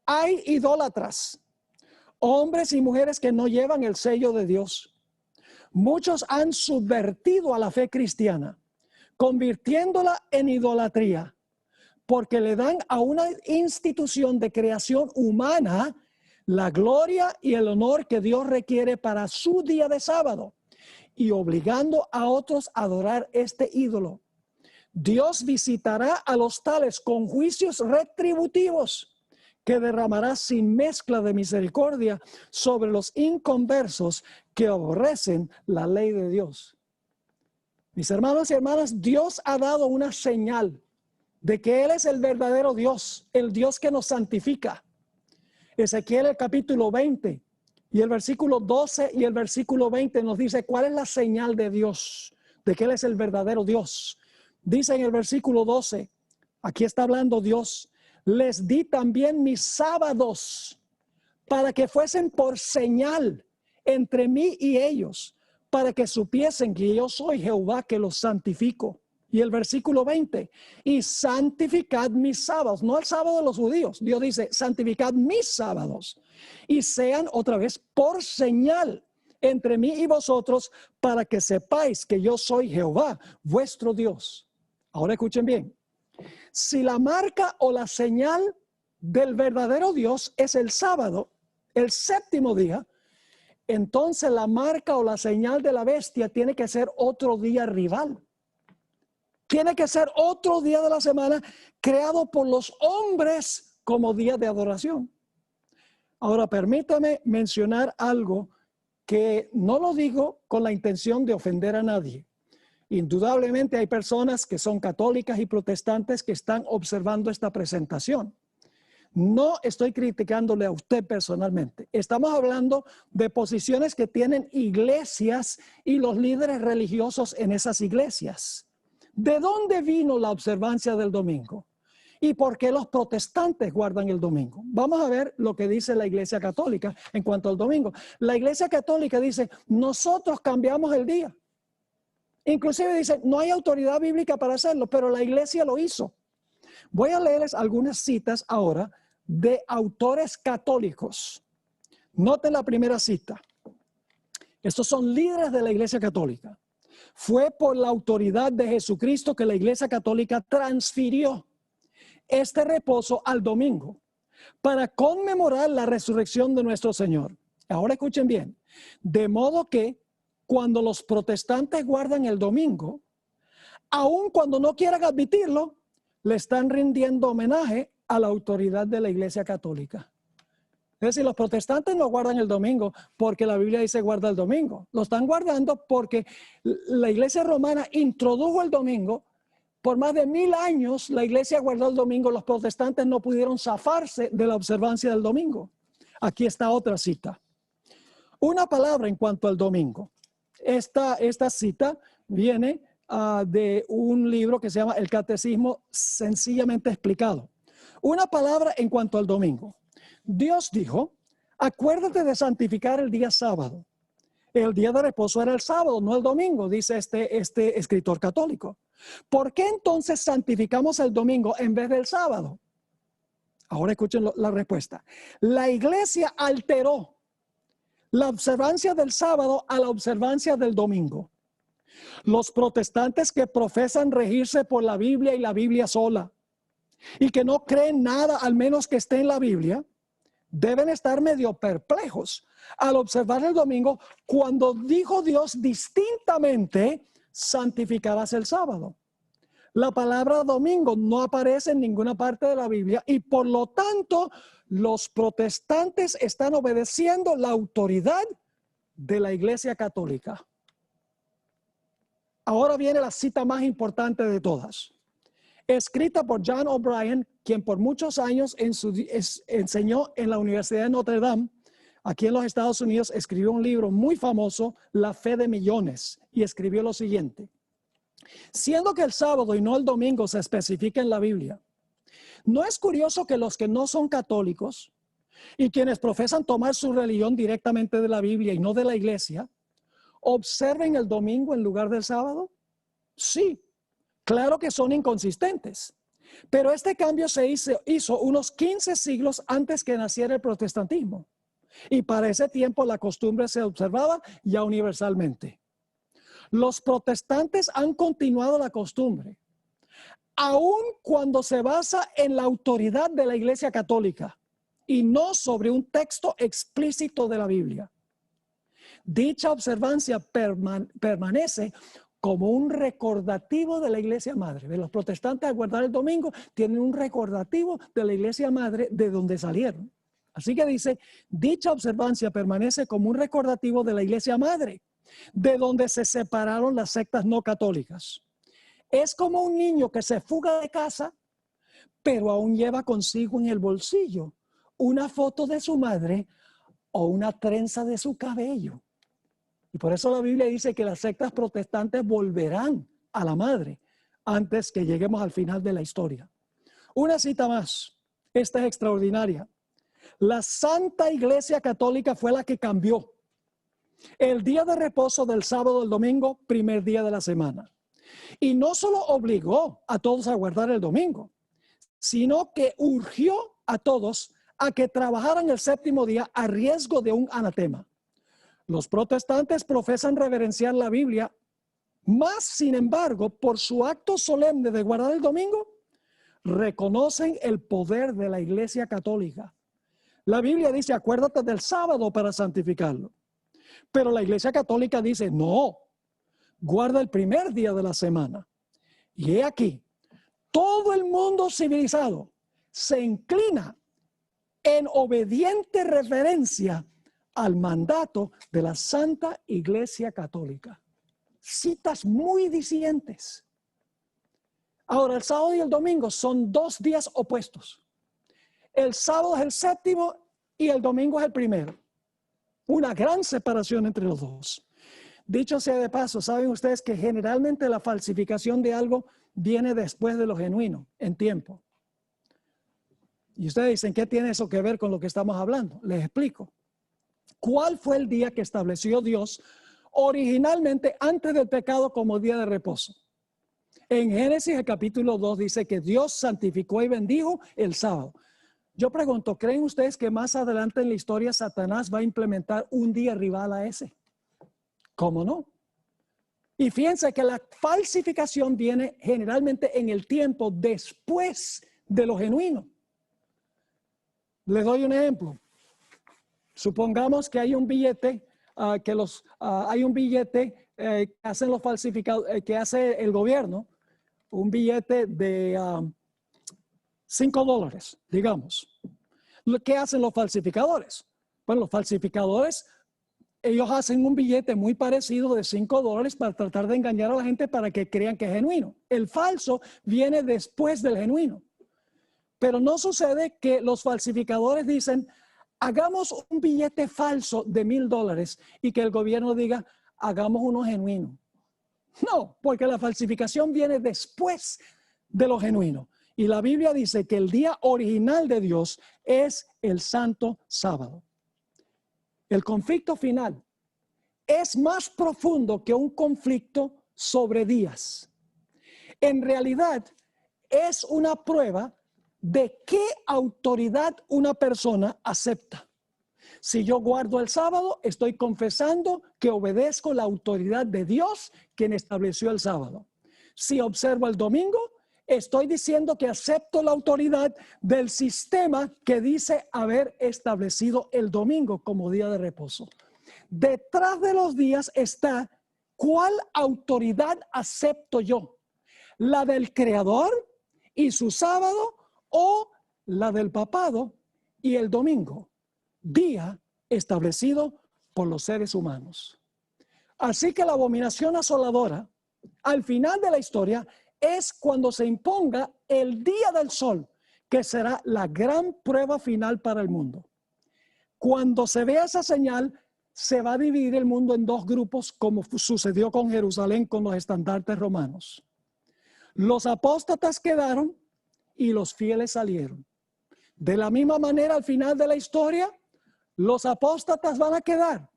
hay idólatras, hombres y mujeres que no llevan el sello de Dios. Muchos han subvertido a la fe cristiana, convirtiéndola en idolatría, porque le dan a una institución de creación humana la gloria y el honor que Dios requiere para su día de sábado y obligando a otros a adorar este ídolo. Dios visitará a los tales con juicios retributivos que derramará sin mezcla de misericordia sobre los inconversos que aborrecen la ley de Dios. Mis hermanos y hermanas, Dios ha dado una señal de que Él es el verdadero Dios, el Dios que nos santifica. Ezequiel el capítulo 20 y el versículo 12 y el versículo 20 nos dice cuál es la señal de Dios, de que Él es el verdadero Dios. Dice en el versículo 12, aquí está hablando Dios: les di también mis sábados para que fuesen por señal entre mí y ellos, para que supiesen que yo soy Jehová que los santifico. Y el versículo 20, y santificad mis sábados, no el sábado de los judíos. Dios dice, santificad mis sábados y sean otra vez por señal entre mí y vosotros, para que sepáis que yo soy Jehová, vuestro Dios. Ahora escuchen bien. Si la marca o la señal del verdadero Dios es el sábado, el séptimo día, entonces la marca o la señal de la bestia tiene que ser otro día rival. Tiene que ser otro día de la semana creado por los hombres como día de adoración. Ahora, permítame mencionar algo que no lo digo con la intención de ofender a nadie. Indudablemente hay personas que son católicas y protestantes que están observando esta presentación. No estoy criticándole a usted personalmente. Estamos hablando de posiciones que tienen iglesias y los líderes religiosos en esas iglesias. ¿De dónde vino la observancia del domingo? ¿Y por qué los protestantes guardan el domingo? Vamos a ver lo que dice la Iglesia Católica en cuanto al domingo. La Iglesia Católica dice, nosotros cambiamos el día. Inclusive dice, no hay autoridad bíblica para hacerlo, pero la Iglesia lo hizo. Voy a leerles algunas citas ahora de autores católicos. Noten la primera cita. Estos son líderes de la Iglesia Católica. Fue por la autoridad de Jesucristo que la Iglesia Católica transfirió este reposo al domingo para conmemorar la resurrección de nuestro Señor. Ahora escuchen bien. De modo que cuando los protestantes guardan el domingo, aun cuando no quieran admitirlo, le están rindiendo homenaje a la autoridad de la Iglesia Católica. Es decir, los protestantes no guardan el domingo porque la Biblia dice guarda el domingo. Lo están guardando porque la Iglesia romana introdujo el domingo. Por más de 1000 años la Iglesia guardó el domingo. Los protestantes no pudieron zafarse de la observancia del domingo. Aquí está otra cita. Una palabra en cuanto al domingo. Esta cita viene de un libro que se llama El Catecismo Sencillamente Explicado. Una palabra en cuanto al domingo. Dios dijo, acuérdate de santificar el día sábado. El día de reposo era el sábado, no el domingo, dice este escritor católico. ¿Por qué entonces santificamos el domingo en vez del sábado? Ahora escuchen la respuesta. La Iglesia alteró la observancia del sábado a la observancia del domingo. Los protestantes que profesan regirse por la Biblia y la Biblia sola y que no creen nada al menos que esté en la Biblia, deben estar medio perplejos al observar el domingo cuando dijo Dios distintamente, santificarás el sábado. La palabra domingo no aparece en ninguna parte de la Biblia y por lo tanto los protestantes están obedeciendo la autoridad de la Iglesia Católica. Ahora viene la cita más importante de todas. Escrita por John O'Brien, quien por muchos años enseñó en la Universidad de Notre Dame, aquí en los Estados Unidos, escribió un libro muy famoso, La Fe de Millones, y escribió lo siguiente. Siendo que el sábado y no el domingo se especifica en la Biblia, ¿no es curioso que los que no son católicos y quienes profesan tomar su religión directamente de la Biblia y no de la iglesia, observen el domingo en lugar del sábado? Sí. Claro que son inconsistentes, pero este cambio se hizo unos 15 siglos antes que naciera el protestantismo. Y para ese tiempo la costumbre se observaba ya universalmente. Los protestantes han continuado la costumbre, aun cuando se basa en la autoridad de la Iglesia Católica y no sobre un texto explícito de la Biblia. Dicha observancia permanece como un recordativo de la Iglesia Madre. De los protestantes al guardar el domingo tienen un recordativo de la Iglesia Madre de donde salieron. Así que dice, dicha observancia permanece como un recordativo de la Iglesia Madre, de donde se separaron las sectas no católicas. Es como un niño que se fuga de casa, pero aún lleva consigo en el bolsillo una foto de su madre o una trenza de su cabello. Y por eso la Biblia dice que las sectas protestantes volverán a la madre antes que lleguemos al final de la historia. Una cita más. Esta es extraordinaria. La Santa Iglesia Católica fue la que cambió el día de reposo del sábado al domingo, primer día de la semana. Y no solo obligó a todos a guardar el domingo, sino que urgió a todos a que trabajaran el séptimo día a riesgo de un anatema. Los protestantes profesan reverenciar la Biblia, más sin embargo, por su acto solemne de guardar el domingo, reconocen el poder de la Iglesia Católica. La Biblia dice, acuérdate del sábado para santificarlo. Pero la Iglesia Católica dice, no, guarda el primer día de la semana. Y he aquí, todo el mundo civilizado se inclina en obediente reverencia al mandato de la Santa Iglesia Católica. Citas muy disidentes. Ahora, el sábado y el domingo son dos días opuestos. El sábado es el séptimo y el domingo es el primero. Una gran separación entre los dos. Dicho sea de paso, saben ustedes que generalmente la falsificación de algo viene después de lo genuino, en tiempo. Y ustedes dicen, ¿qué tiene eso que ver con lo que estamos hablando? Les explico. ¿Cuál fue el día que estableció Dios originalmente antes del pecado como día de reposo? En Génesis el capítulo 2 dice que Dios santificó y bendijo el sábado. Yo pregunto, ¿creen ustedes que más adelante en la historia Satanás va a implementar un día rival a ese? ¿Cómo no? Y fíjense que la falsificación viene generalmente en el tiempo después de lo genuino. Les doy un ejemplo. Supongamos que hay un billete, hay un billete que hacen los falsificados, que hace el gobierno, un billete de $5, digamos. ¿Qué hacen los falsificadores? Bueno, los falsificadores, ellos hacen un billete muy parecido de $5 para tratar de engañar a la gente para que crean que es genuino. El falso viene después del genuino. Pero no sucede que los falsificadores dicen, hagamos un billete falso de $1,000 y que el gobierno diga, hagamos uno genuino. No, porque la falsificación viene después de lo genuino. Y la Biblia dice que el día original de Dios es el santo sábado. El conflicto final es más profundo que un conflicto sobre días. En realidad, es una prueba de qué autoridad una persona acepta. Si yo guardo el sábado, estoy confesando que obedezco la autoridad de Dios, quien estableció el sábado. Si observo el domingo, estoy diciendo que acepto la autoridad del sistema que dice haber establecido el domingo como día de reposo. Detrás de los días está, ¿cuál autoridad acepto yo? ¿La del Creador y su sábado o la del papado y el domingo? Día establecido por los seres humanos. Así que la abominación asoladora, al final de la historia, es cuando se imponga el día del sol, que será la gran prueba final para el mundo. Cuando se vea esa señal, se va a dividir el mundo en dos grupos, como sucedió con Jerusalén con los estandartes romanos. Los apóstatas quedaron y los fieles salieron. De la misma manera, al final de la historia, los apóstatas van a quedar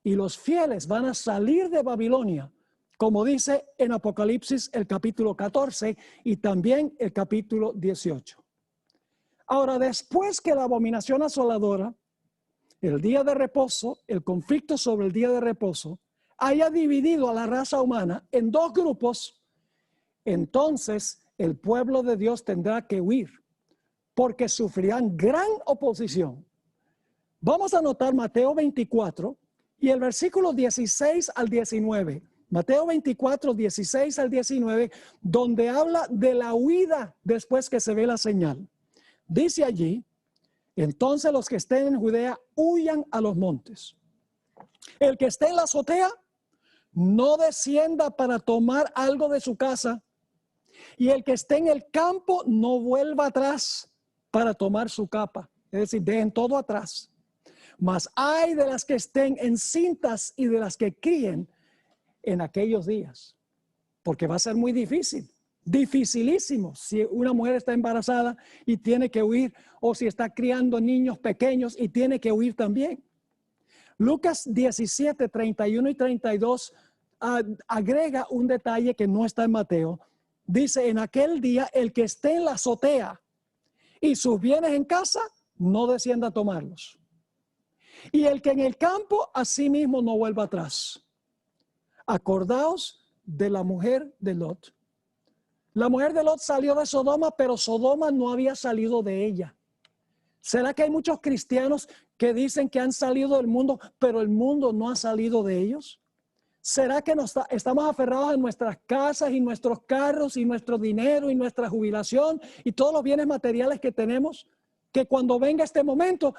y los fieles van a salir de Babilonia, como dice en Apocalipsis el capítulo 14 y también el capítulo 18. Ahora, después que la abominación asoladora, el día de reposo, el conflicto sobre el día de reposo, haya dividido a la raza humana en dos grupos, entonces el pueblo de Dios tendrá que huir, porque sufrirán gran oposición. Vamos a anotar Mateo 24 y el versículo 16 al 19. Mateo 24, 16 al 19, donde habla de la huida después que se ve la señal. Dice allí, entonces los que estén en Judea huyan a los montes. El que esté en la azotea, no descienda para tomar algo de su casa. Y el que esté en el campo, no vuelva atrás para tomar su capa. Es decir, dejen todo atrás. Mas hay de las que estén encintas y de las que críen en aquellos días. Porque va a ser muy difícil. Dificilísimo si una mujer está embarazada y tiene que huir, o si está criando niños pequeños y tiene que huir también. Lucas 17, 31 y 32 agrega un detalle que no está en Mateo. Dice, en aquel día el que esté en la azotea y sus bienes en casa, no descienda a tomarlos. Y el que en el campo, asimismo no vuelva atrás. Acordaos de la mujer de Lot. La mujer de Lot salió de Sodoma, pero Sodoma no había salido de ella. ¿Será que hay muchos cristianos que dicen que han salido del mundo, pero el mundo no ha salido de ellos? ¿Será que estamos aferrados en nuestras casas y nuestros carros y nuestro dinero y nuestra jubilación y todos los bienes materiales que tenemos? Que cuando venga este momento,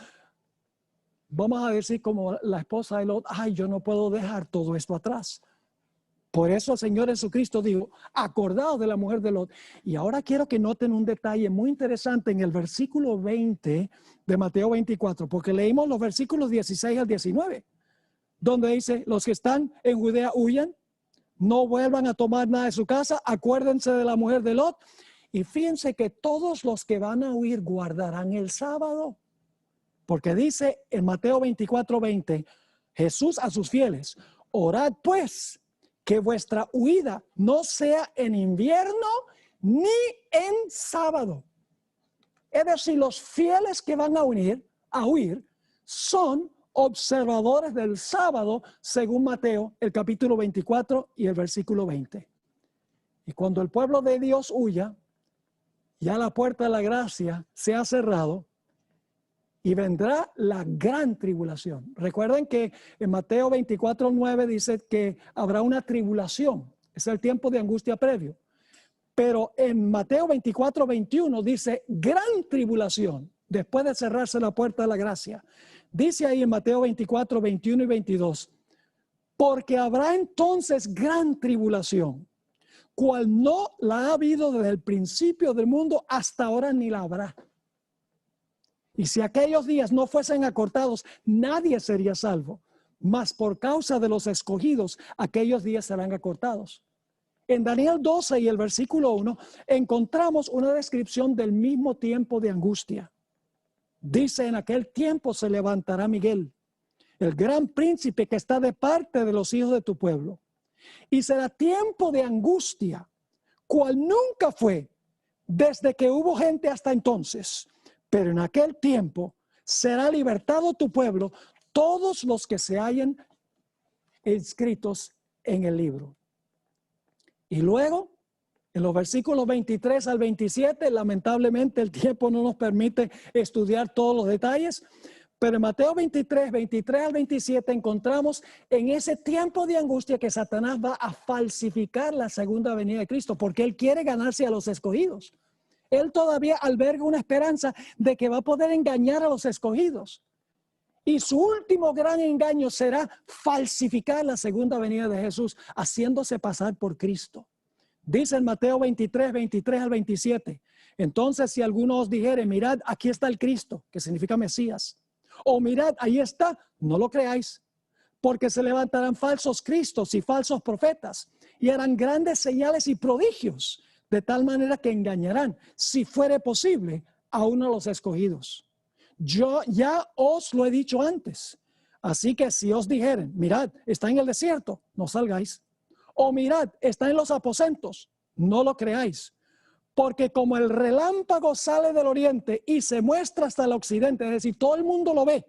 vamos a decir como la esposa de Lot, ay, yo no puedo dejar todo esto atrás. Por eso el Señor Jesucristo dijo, acordaos de la mujer de Lot. Y ahora quiero que noten un detalle muy interesante en el versículo 20 de Mateo 24, porque leímos los versículos 16 al 19, donde dice, los que están en Judea huyan, no vuelvan a tomar nada de su casa, acuérdense de la mujer de Lot. Y fíjense que todos los que van a huir guardarán el sábado. Porque dice en Mateo 24, 20, Jesús a sus fieles, orad pues, que vuestra huida no sea en invierno ni en sábado. Es decir, los fieles que van a huir son observadores del sábado, según Mateo, el capítulo 24 y el versículo 20. Y cuando el pueblo de Dios huya, ya la puerta de la gracia se ha cerrado y vendrá la gran tribulación. Recuerden que en Mateo 24:9 dice que habrá una tribulación. Es el tiempo de angustia previo. Pero en Mateo 24:21 dice gran tribulación, después de cerrarse la puerta de la gracia. Dice ahí en Mateo 24:21 y 22, porque habrá entonces gran tribulación, cual no la ha habido desde el principio del mundo hasta ahora ni la habrá. Y si aquellos días no fuesen acortados, nadie sería salvo. Mas por causa de los escogidos, aquellos días serán acortados. En Daniel 12 y el versículo 1 encontramos una descripción del mismo tiempo de angustia. Dice, en aquel tiempo se levantará Miguel, el gran príncipe que está de parte de los hijos de tu pueblo. Y será tiempo de angustia, cual nunca fue desde que hubo gente hasta entonces. Pero en aquel tiempo será libertado tu pueblo, todos los que se hallen inscritos en el libro. Y luego, en los versículos 23 al 27, lamentablemente el tiempo no nos permite estudiar todos los detalles, pero en Mateo 23 al 27 encontramos en ese tiempo de angustia que Satanás va a falsificar la segunda venida de Cristo, porque él quiere ganarse a los escogidos. Él todavía alberga una esperanza de que va a poder engañar a los escogidos. Y su último gran engaño será falsificar la segunda venida de Jesús, haciéndose pasar por Cristo. Dice en Mateo 23 al 27. Entonces, si alguno os dijere, mirad, aquí está el Cristo, que significa Mesías. O mirad, ahí está, no lo creáis. Porque se levantarán falsos cristos y falsos profetas, y harán grandes señales y prodigios, de tal manera que engañarán, si fuere posible, a uno de los escogidos. Yo ya os lo he dicho antes. Así que si os dijeren, mirad, está en el desierto, no salgáis. O mirad, está en los aposentos, no lo creáis. Porque como el relámpago sale del oriente y se muestra hasta el occidente, es decir, todo el mundo lo ve,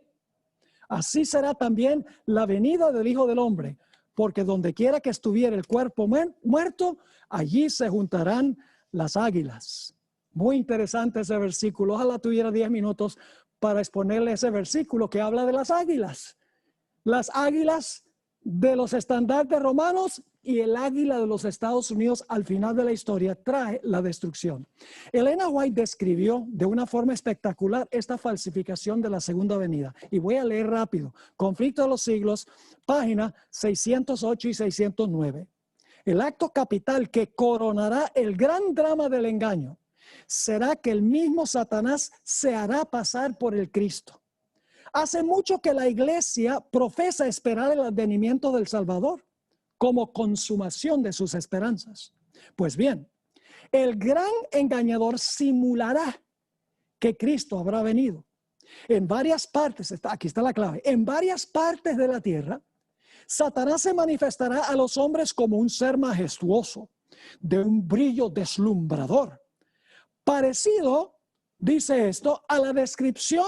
así será también la venida del Hijo del Hombre. Porque donde quiera que estuviera el cuerpo muerto, allí se juntarán las águilas. Muy interesante ese versículo. Ojalá tuviera 10 minutos para exponerle ese versículo que habla de las águilas. Las águilas de los estandartes romanos y el águila de los Estados Unidos al final de la historia trae la destrucción. Elena White describió de una forma espectacular esta falsificación de la segunda venida. Y voy a leer rápido. Conflicto de los siglos, página 608 y 609. El acto capital que coronará el gran drama del engaño será que el mismo Satanás se hará pasar por el Cristo. Hace mucho que la iglesia profesa esperar el advenimiento del Salvador como consumación de sus esperanzas. Pues bien, el gran engañador simulará que Cristo habrá venido. En varias partes, aquí está la clave, en varias partes de la tierra, Satanás se manifestará a los hombres como un ser majestuoso, de un brillo deslumbrador, parecido, dice esto, a la descripción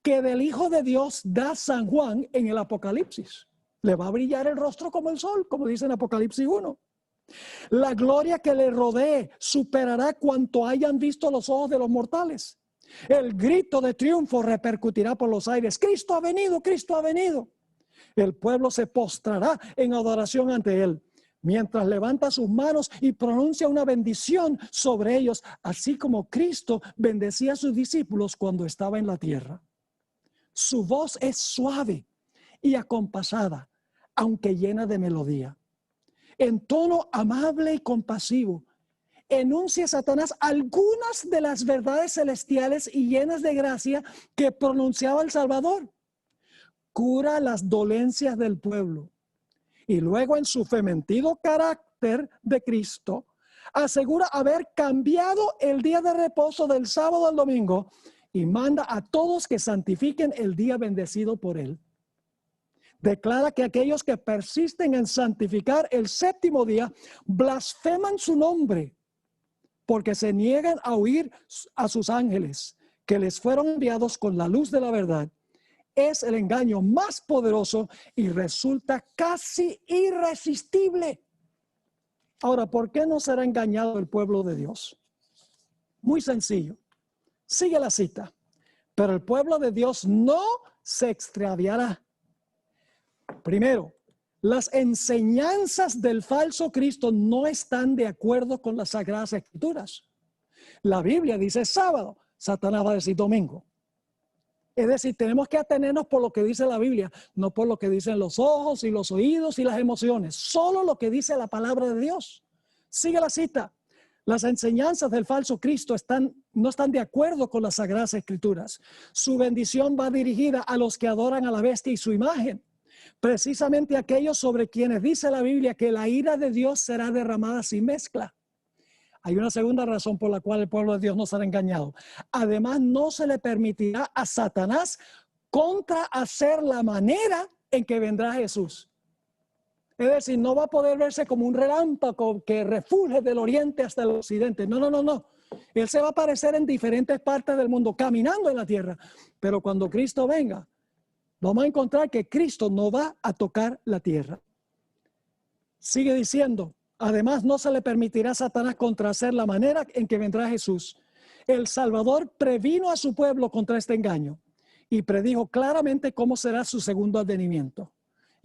que del Hijo de Dios da San Juan en el Apocalipsis. Le va a brillar el rostro como el sol, como dice en Apocalipsis 1. La gloria que le rodee superará cuanto hayan visto los ojos de los mortales. El grito de triunfo repercutirá por los aires. Cristo ha venido, Cristo ha venido. El pueblo se postrará en adoración ante él, mientras levanta sus manos y pronuncia una bendición sobre ellos, así como Cristo bendecía a sus discípulos cuando estaba en la tierra. Su voz es suave y acompasada, aunque llena de melodía. En tono amable y compasivo, enuncia Satanás algunas de las verdades celestiales y llenas de gracia que pronunciaba el Salvador. Cura las dolencias del pueblo y luego, en su fementido carácter de Cristo, asegura haber cambiado el día de reposo del sábado al domingo y manda a todos que santifiquen el día bendecido por él. Declara que aquellos que persisten en santificar el séptimo día blasfeman su nombre, porque se niegan a oír a sus ángeles, que les fueron enviados con la luz de la verdad. Es el engaño más poderoso y resulta casi irresistible. Ahora, ¿por qué no será engañado el pueblo de Dios? Muy sencillo. Sigue la cita. pero el pueblo de Dios no se extraviará. Primero, las enseñanzas del falso Cristo no están de acuerdo con las Sagradas Escrituras. La Biblia dice sábado, Satanás va a decir domingo. Es decir, tenemos que atenernos por lo que dice la Biblia, no por lo que dicen los ojos y los oídos y las emociones, solo lo que dice la palabra de Dios. Sigue la cita. Las enseñanzas del falso Cristo no están de acuerdo con las Sagradas Escrituras. Su bendición va dirigida a los que adoran a la bestia y su imagen. Precisamente aquellos sobre quienes dice la Biblia que la ira de Dios será derramada sin mezcla. Hay una segunda razón por la cual el pueblo de Dios no será engañado. Además, no se le permitirá a Satanás contrahacer la manera en que vendrá Jesús. Es decir, no va a poder verse como un relámpago que refulge del oriente hasta el occidente. No, no, no, no. Él se va a aparecer en diferentes partes del mundo, caminando en la tierra. Pero cuando Cristo venga, vamos a encontrar que Cristo no va a tocar la tierra. Sigue diciendo, además no se le permitirá a Satanás contrahacer la manera en que vendrá Jesús. El Salvador previno a su pueblo contra este engaño y predijo claramente cómo será su segundo advenimiento.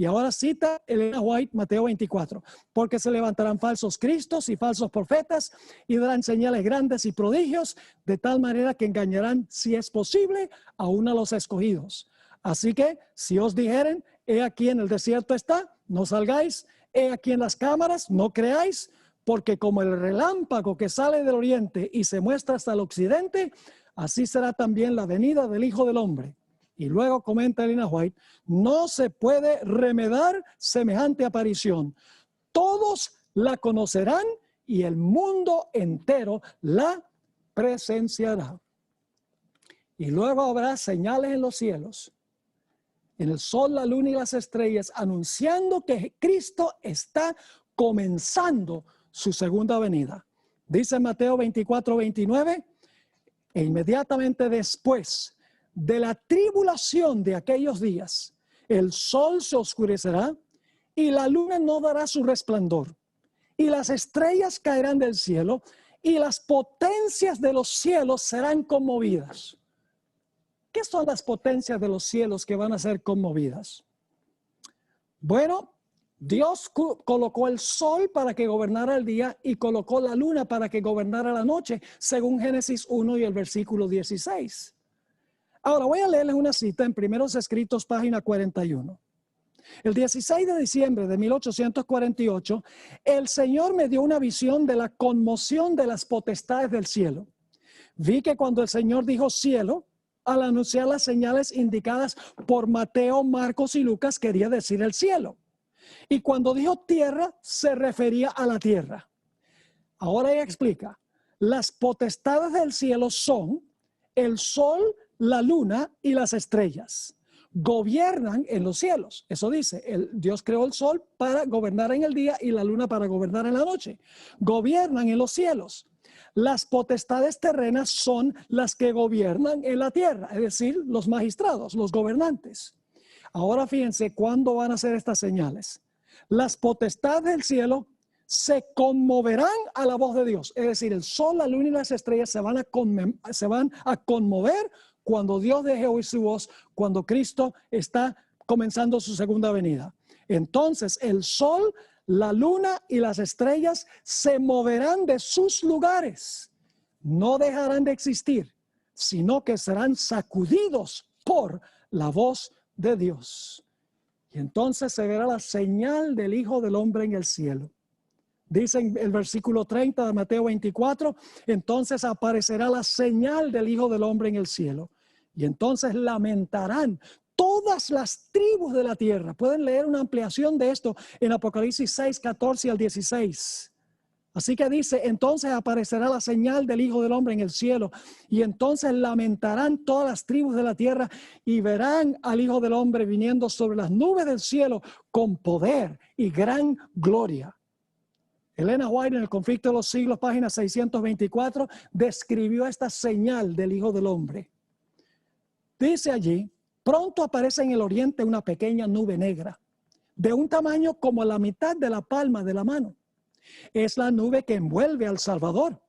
Y ahora cita Elena White, Mateo 24, porque se levantarán falsos cristos y falsos profetas y darán señales grandes y prodigios, de tal manera que engañarán, si es posible, aún a los escogidos. Así que, si os dijeren, he aquí en el desierto está, no salgáis, he aquí en las cámaras, no creáis, porque como el relámpago que sale del oriente y se muestra hasta el occidente, así será también la venida del Hijo del Hombre. Y luego comenta Elena White, no se puede remediar semejante aparición. Todos la conocerán y el mundo entero la presenciará. Y luego habrá señales en los cielos, en el sol, la luna y las estrellas, anunciando que Cristo está comenzando su segunda venida. Dice Mateo 24, 29, e inmediatamente después de la tribulación de aquellos días, el sol se oscurecerá y la luna no dará su resplandor, y las estrellas caerán del cielo y las potencias de los cielos serán conmovidas. ¿Qué son las potencias de los cielos que van a ser conmovidas? Bueno, Dios colocó el sol para que gobernara el día y colocó la luna para que gobernara la noche, según Génesis 1 y el versículo 16. Ahora voy a leerles una cita en Primeros Escritos, página 41. El 16 de diciembre de 1848, el Señor me dio una visión de la conmoción de las potestades del cielo. Vi que cuando el Señor dijo cielo, al anunciar las señales indicadas por Mateo, Marcos y Lucas, quería decir el cielo. Y cuando dijo tierra, se refería a la tierra. Ahora ella explica, las potestades del cielo son el sol, la luna y las estrellas. Gobiernan en los cielos. Eso dice, Dios creó el sol para gobernar en el día y la luna para gobernar en la noche. Gobiernan en los cielos. Las potestades terrenas son las que gobiernan en la tierra, es decir, los magistrados, los gobernantes. Ahora fíjense cuándo van a ser estas señales. Las potestades del cielo se conmoverán a la voz de Dios. Es decir, el sol, la luna y las estrellas se van a conmover cuando Dios deje oír su voz, cuando Cristo está comenzando su segunda venida. Entonces el sol, la luna y las estrellas se moverán de sus lugares. No dejarán de existir, sino que serán sacudidos por la voz de Dios. Y entonces se verá la señal del Hijo del Hombre en el cielo. Dice en el versículo 30 de Mateo 24, entonces aparecerá la señal del Hijo del Hombre en el cielo. Y entonces lamentarán todas las tribus de la tierra. Pueden leer una ampliación de esto en Apocalipsis 6, 14 al 16. Así que dice, entonces aparecerá la señal del Hijo del Hombre en el cielo. Y entonces lamentarán todas las tribus de la tierra y verán al Hijo del Hombre viniendo sobre las nubes del cielo con poder y gran gloria. Elena White en El Conflicto de los Siglos, página 624, describió esta señal del Hijo del Hombre. Dice allí, pronto aparece en el oriente una pequeña nube negra, de un tamaño como la mitad de la palma de la mano. Es la nube que envuelve al Salvador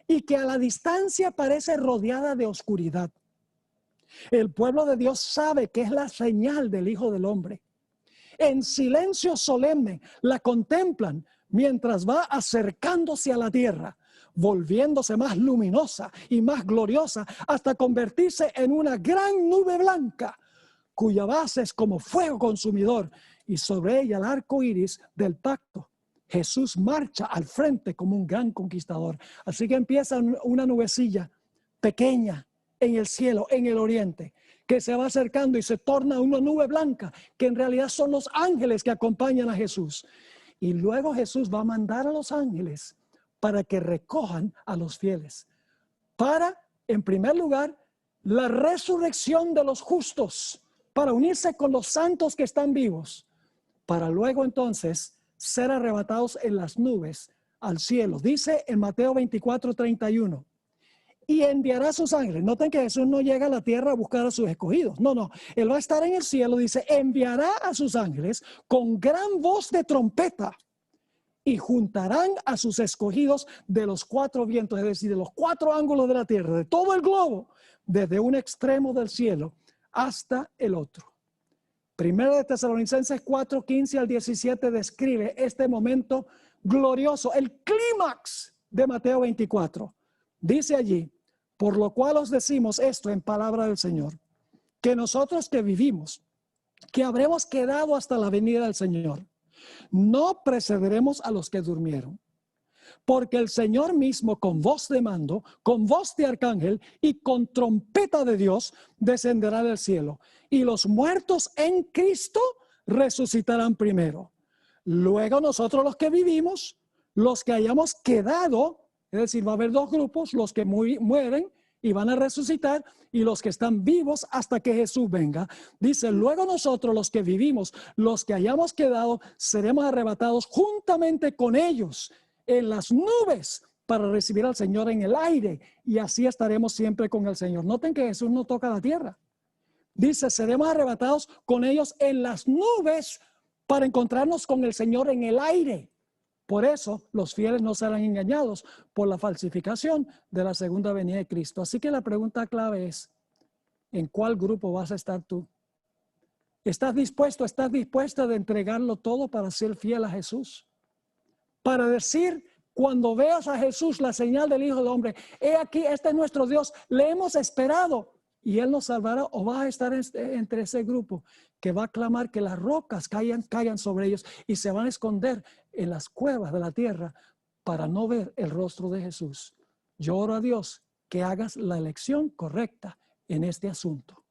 y que a la distancia parece rodeada de oscuridad. El pueblo de Dios sabe que es la señal del Hijo del Hombre. En silencio solemne la contemplan mientras va acercándose a la tierra, volviéndose más luminosa y más gloriosa hasta convertirse en una gran nube blanca, cuya base es como fuego consumidor y sobre ella el arco iris del pacto. Jesús marcha al frente como un gran conquistador. Así que empieza una nubecilla pequeña en el cielo, en el oriente, que se va acercando y se torna una nube blanca, que en realidad son los ángeles que acompañan a Jesús. Y luego Jesús va a mandar a los ángeles para que recojan a los fieles. Para, en primer lugar, la resurrección de los justos, para unirse con los santos que están vivos, para luego entonces ser arrebatados en las nubes al cielo. Dice en Mateo 24:31. Y enviará a sus ángeles. Noten que Jesús no llega a la tierra a buscar a sus escogidos. No, no. Él va a estar en el cielo. Dice, enviará a sus ángeles con gran voz de trompeta y juntarán a sus escogidos de los cuatro vientos, es decir, de los cuatro ángulos de la tierra, de todo el globo, desde un extremo del cielo hasta el otro. Primero de Tesalonicenses 4:15 al 17 describe este momento glorioso, el clímax de Mateo 24. Dice allí, por lo cual os decimos esto en palabra del Señor, que nosotros que vivimos, que habremos quedado hasta la venida del Señor, no precederemos a los que durmieron. Porque el Señor mismo con voz de mando, con voz de arcángel y con trompeta de Dios descenderá del cielo. Y los muertos en Cristo resucitarán primero. Luego nosotros los que vivimos, los que hayamos quedado, es decir, va a haber dos grupos, los que mueren y van a resucitar y los que están vivos hasta que Jesús venga. Dice, luego nosotros los que vivimos, los que hayamos quedado, seremos arrebatados juntamente con ellos en las nubes para recibir al Señor en el aire y así estaremos siempre con el Señor. Noten que Jesús no toca la tierra. Dice, seremos arrebatados con ellos en las nubes para encontrarnos con el Señor en el aire. Por eso los fieles no serán engañados por la falsificación de la segunda venida de Cristo. Así que la pregunta clave es, ¿en cuál grupo vas a estar tú? ¿Estás dispuesta de entregarlo todo para ser fiel a Jesús? Para decir, cuando veas a Jesús, la señal del Hijo del Hombre, he aquí, este es nuestro Dios, le hemos esperado y Él nos salvará, o vas a estar entre ese grupo que va a clamar que las rocas caigan sobre ellos y se van a esconder en las cuevas de la tierra para no ver el rostro de Jesús. Yo oro a Dios que hagas la elección correcta en este asunto.